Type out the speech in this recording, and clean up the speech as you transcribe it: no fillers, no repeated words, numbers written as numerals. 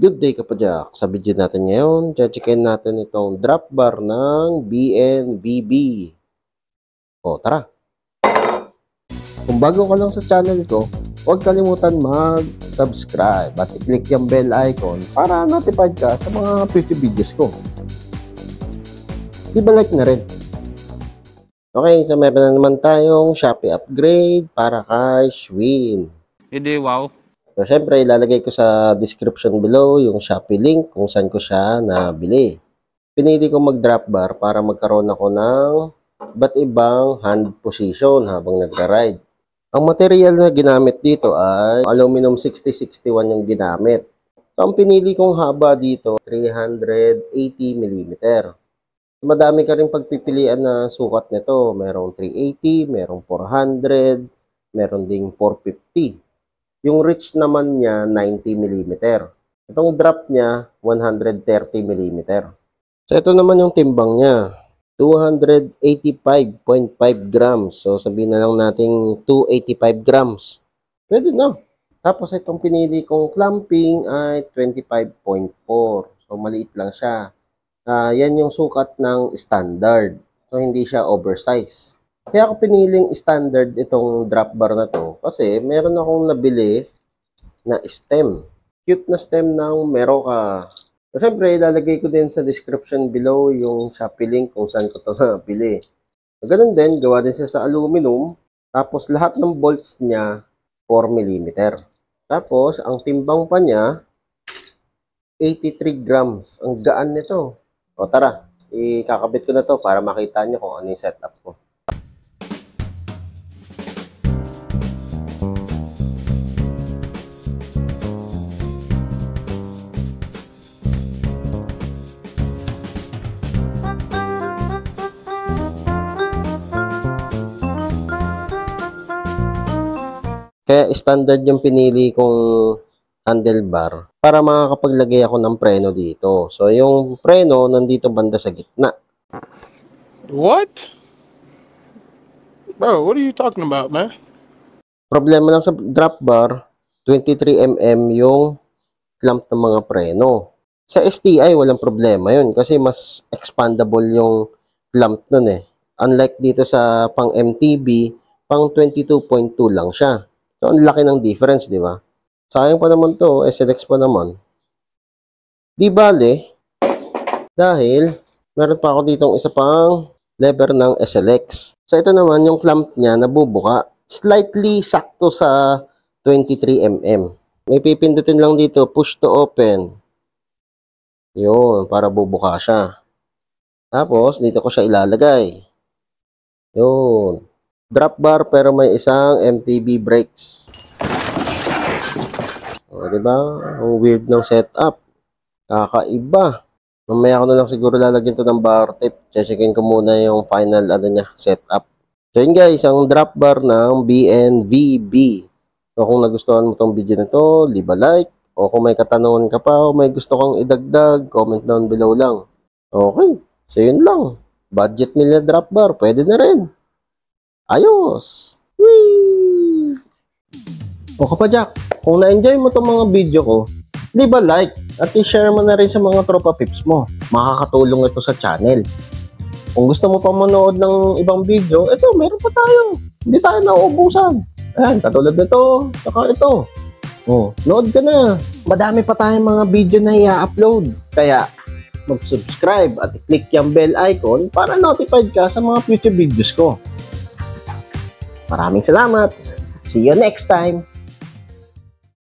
Good day kapadyak. Sa video natin ngayon, checkin natin itong drop bar ng BNVB. O tara! Kung bago ka lang sa channel ko, huwag kalimutan mag-subscribe at i-click yung bell icon para notified ka sa mga future videos ko. Like na rin. Okay, so meron na naman tayong Shopee upgrade para kay Schwinn. Hindi, wow. So, syempre, ilalagay ko sa description below yung Shopee link kung saan ko siya nabili. Pinili ko mag-drop bar para magkaroon ako ng iba't ibang hand position habang nagra-ride. Ang material na ginamit dito ay aluminum 6061 yung ginamit. So, ang pinili kong haba dito, 380 mm. Madami ka rin pagpipilian na sukat nito. Merong 380, merong 400, meron ding 450. Yung reach naman niya, 90 mm. Itong drop niya, 130 mm. So, ito naman yung timbang niya. 285.5 grams. So, sabihin na lang natin 285 grams. Pwede na. Tapos, itong pinili kong clamping ay 25.4. So, maliit lang siya. Yan yung sukat ng standard. So, hindi siya oversized. Kaya ako piniling standard itong drop bar na to kasi meron akong nabili na stem. Cute na stem ng Meroka. So, siyempre, ilalagay ko din sa description below yung Shopee link kung saan ko ito nabili. So, ganun din, gawa din siya sa aluminum. Tapos, lahat ng bolts niya, 4 mm. Tapos, ang timbang pa niya, 83 grams. Ang gaan nito. O tara, ikakabit ko na to para makita nyo kung ano yung setup ko. Kaya standard yung pinili kong handlebar para makakapaglagay ako ng preno dito. So, yung preno nandito banda sa gitna. What? Bro, what are you talking about, man? Problema lang sa drop bar, 23 mm yung clamp ng mga preno. Sa STI, walang problema yun kasi mas expandable yung clamp nun eh. Unlike dito sa pang MTB, pang 22.2 lang siya. So, ang laki ng difference, di ba? Sayang pa naman to, SLX pa naman. Di bale, dahil meron pa ako ditong isa pang lever ng SLX. So, ito naman, yung clamp niya nabubuka. Slightly sakto sa 23 mm. May pipindutin lang dito, push to open. Yun, para bubuka siya. Tapos, dito ko siya ilalagay. Yun. Drop bar pero may isang MTB brakes. O, diba? Ang weird ng setup. Kakaiba. Mamaya ko na lang siguro lalagyan to ng bar tape. Checkin ko muna yung final setup. So yun guys, ang drop bar ng BNVB. So kung nagustuhan mo tong video na to, leave a like. O kung may katanungan ka pa o may gusto kang idagdag, comment down below lang. Okay. So yun lang. Budget meal na drop bar. Pwede na rin. Ayos! Whee! O kapadyak, kung na-enjoy mo itong mga video ko, leave a like at i-share mo na rin sa mga tropa pips mo. Makakatulong ito sa channel. Kung gusto mo pa manood ng ibang video, ito, meron pa tayo. Hindi tayo nauubusan. Ayan, katulad nito, saka ito. O, nood ka na. Madami pa tayong mga video na i-upload. Kaya, mag-subscribe at i-click yung bell icon para notified ka sa mga future videos ko. Maraming salamat. See you next time.